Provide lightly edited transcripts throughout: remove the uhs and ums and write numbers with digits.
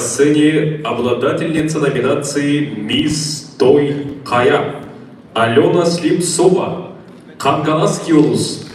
сцене обладательница номинации «Мисс Той Кая» Алена Слепцова, Камгаласский улус.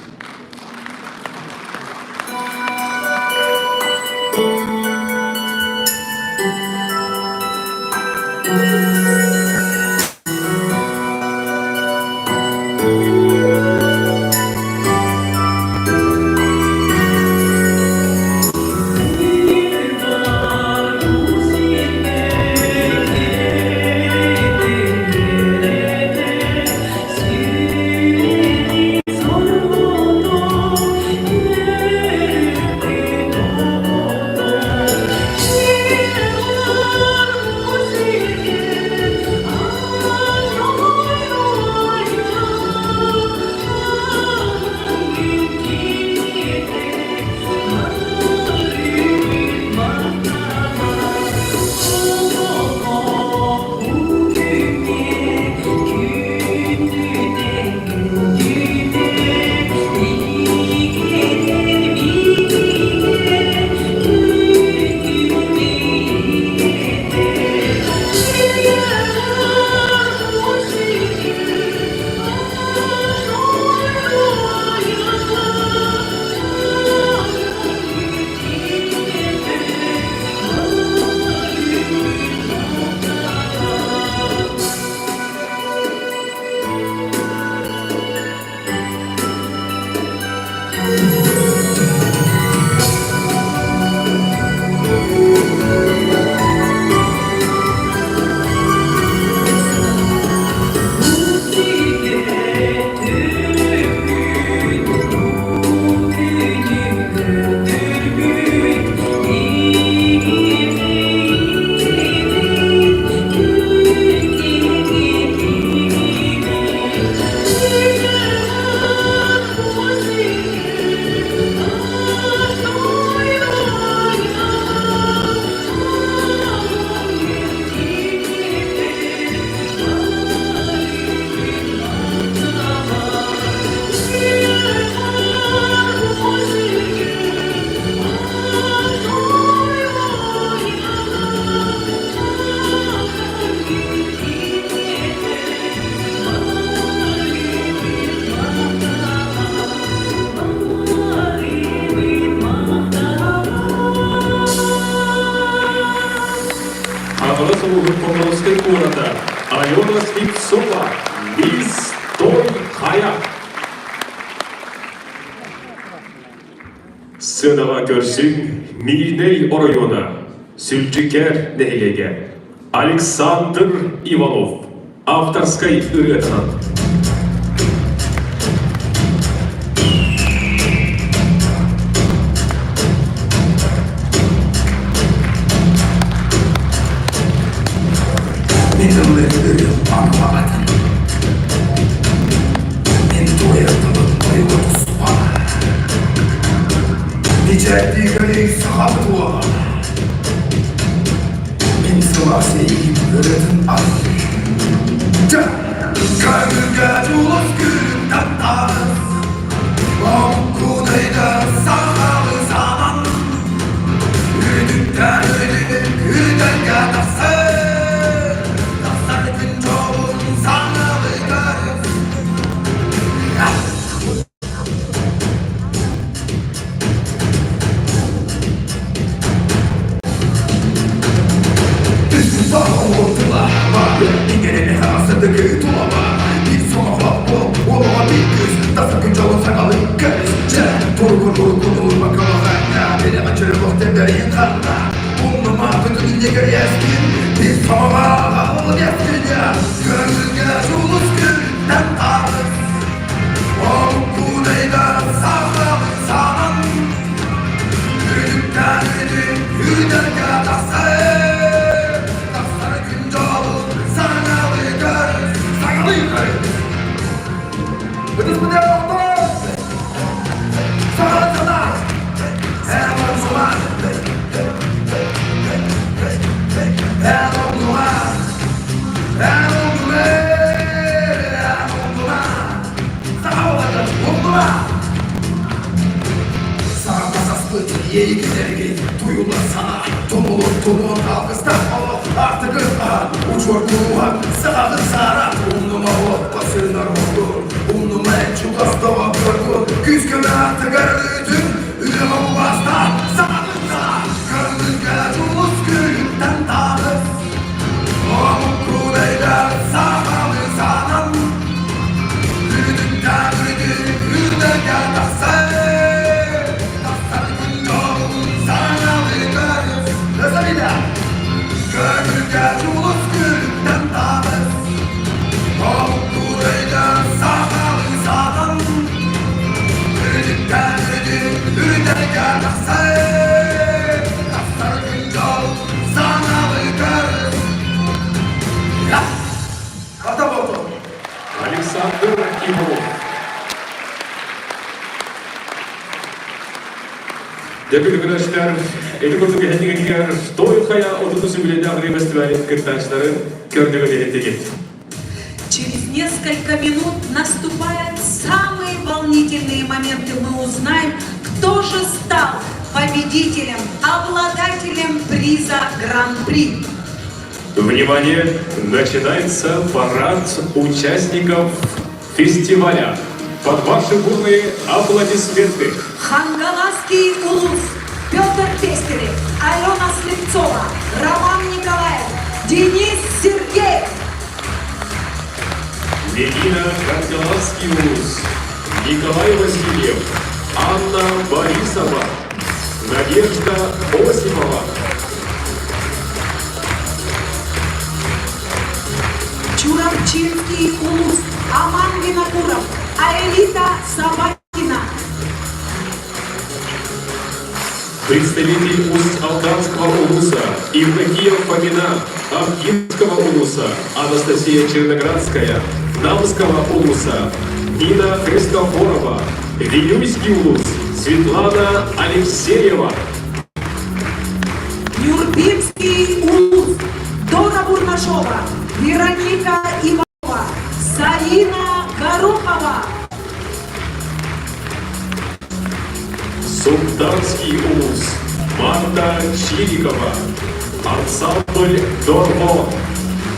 Абрасову выполнилась города Алена Слепцова, «Мисс Той Кая». Сценага көрсің Мирней оройона, Сүлчікер нәйлеге, Александр Иванов, авторской үретсан. Minimleri anlamadın. Ben doyadımın doyuyoruz bana. Nicelikleri sahabu. Ben sıvasıyım öğretin az. Kalbimde ulus gülümden az. Okudayda sağlı zaman. Ürünükten ürünükten yadası. İngeleni havasındaki tulama Bir sona bu olama bir göz Dasa gün çalın sakalı kız Turukun vurma kalahanya Benim açırı muhtemerin kanına Umlama bütün ilgili yeskin Bir samama ağlı yeskin ya Gönlünge ulus gülden ağız O kuleyden sağlam sanan Yürüdükten yürüden yadası Betul betul betul. Sangat sangat. Hello semua. Hello semua. Hello semua. Hello semua. Sağ olun semua. Sana pasas pıtı yeği güzel duyulur sana. Tumulur Tulun alkıstan olup artık uçur kuruhan sağır sara Umnuma ot basınlar oldu Umnuma etçuk astava gördü Küsküme artık arıdın Ülema bu basta sağırsa Karımın gelacımız gülükten dağız Oğamın kuleyler sağlamın sağlam Yürüdükten yürüdük yürüdük yardaksa Dastarın yolun sağlamın görüz Özlemide Gönül gelcumuz gülükten dağız Oğamın kuleyler sağlamın sağlam Yürüdükten yürüdük yürüdük yardaksa Dastarın yolun sağlamın görüz Ya! Katabotu! Александр Иванов. Дякую, arkadaşlar. Etikot'u getirdiğiniz Toyhaya 30. юбилейный фестиваль кыртачлары көрдөгө электеген. Через несколько минут наступают самые волнительные моменты. Мы узнаем, кто же стал победителем, обладателем приза Гран-при. Внимание! Начинается парад участников фестиваля. Под ваши бурные аплодисменты. Хангаласский улус, Петр Пестерев, Алена Слепцова, Роман Николаев, Денис Сергеев. Левина Каргаласский улус, Николай Васильев, Анна Борисова, Надежда Осипова. Чурапчинский улус, Аман Винокуров, Аэлита Собакина. Представитель Усть-Алтанского улуса Евдокия Фомина, Авгинского улуса Анастасия Черноградская, Намского улуса Нина Христофорова, Вилюйский улус Светлана Алексеева. Нюрбинский улус, Дора Бурнашова, Вероника Иванова, Зарина Горохова. Султанский улус Марта Чирикова, ансамбль Дормо,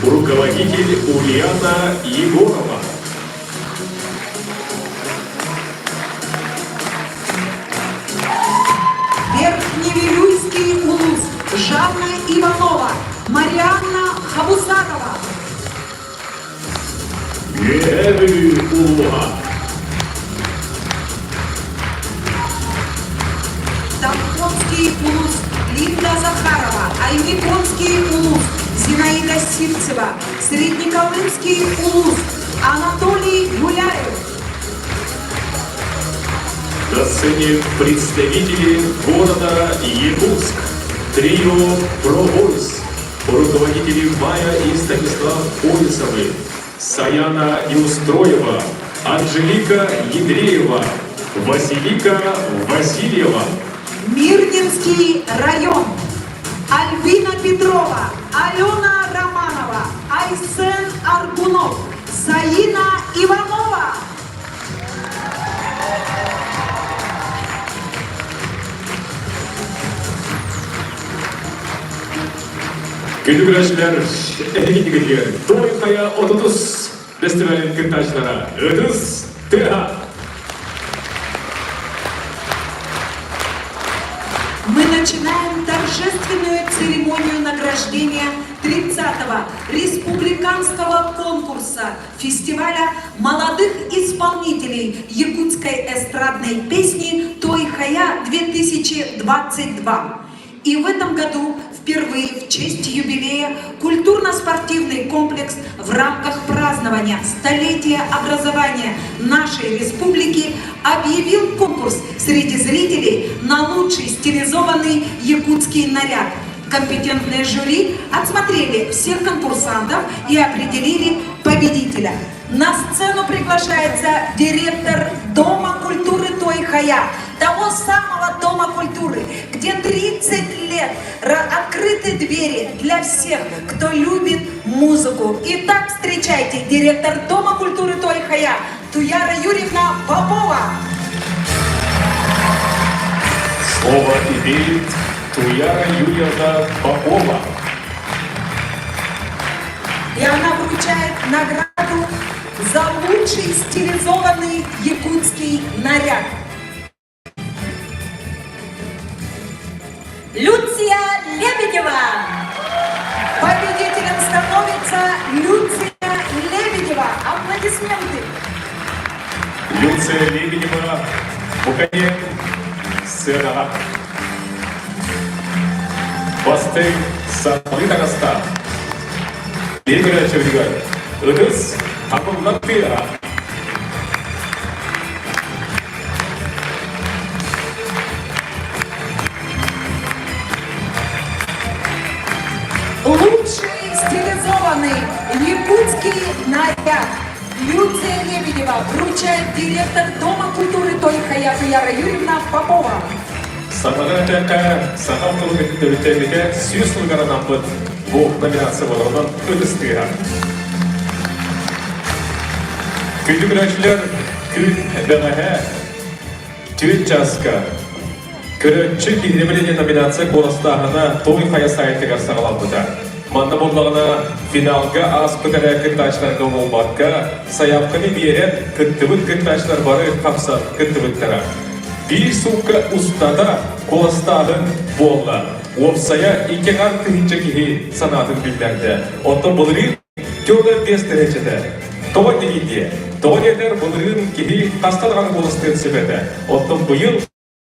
руководитель Ульяна Егорова. Верхневилюйский улус, Жанна Иванова, Марианна Хабусарова. Геевы улуга. Тампонский улус, Линда Захарова, Аймиконский улус, Зинаида Сивцева, Среднеколымский улус, Анатолий Гуляев. На сцене представители города Якутск, трио «Пробойс», руководители Майя и Станислав Улицевы, Саяна Неустроева, Анжелика Егреева, Василика Васильева. Мирнинский район, Альбина Петрова, Алена Романова, Айсен Аргунов, Заина Иванова. Күндүгүрәчләр, әдегидегелер, Тойхая 30 фестивален кыртачлара, өтүс тыга. Мы начинаем торжественную церемонию награждения 30-го республиканского конкурса фестиваля молодых исполнителей якутской эстрадной песни «Тойхая-2022». И в этом году впервые в честь юбилея культурно-спортивный комплекс в рамках празднования столетия образования нашей республики объявил конкурс среди зрителей на лучший стилизованный якутский наряд. Компетентные жюри отсмотрели всех конкурсантов и определили победителя. На сцену приглашается директор Дома культуры Тойхая, того самого Дома культуры, где 30 лет открыты двери для всех, кто любит музыку. Итак, встречайте директор Дома культуры Тойхая Туяра Юрьевна Попова. Слово имеет Туяра Юрьевна Попова. И она вручает награду за лучший стилизованный якутский наряд. Люция Лебедева. Победителем становится Люция Лебедева. Аплодисменты. Люция Лебедева, Буканек, Сена. Бастың Саңғылы Тағаста. Лебедева Чевригай, Ыдыс, Ақыллақ Тыра. Лучший стилизованный якутский наряд. Люция Лебедева вручает директор Дома культуры Тойхая Туяра Юрьевна Попова. Саңғылы Тәққа, Саңғал Тұлғыттәлігі сүйіс ұлғарынан бұд бұл номинация болуынан Ыдыс Тыра. Күлді күрәшілер күн бәңәһә түн жасқа. Күрәтші кегенемеліне номинация қолыстағына Тойхая сайты сағалап бұда. Манда болағына финалға аз күтәрі күнташларға болбаққа саяпқыны берен күттібіт күнташлар бары қапсат күттібіттіра. Bir суққа ұстада қолыстағын болла. Опсая икеғар күнче кеге санатын білдерді. Отты бұлырын көлі 5 дәрежеде. Тоға дегенде, тоға дерлер бұлырын кеге қасталған қолыстығын себеді. Отты бұйыл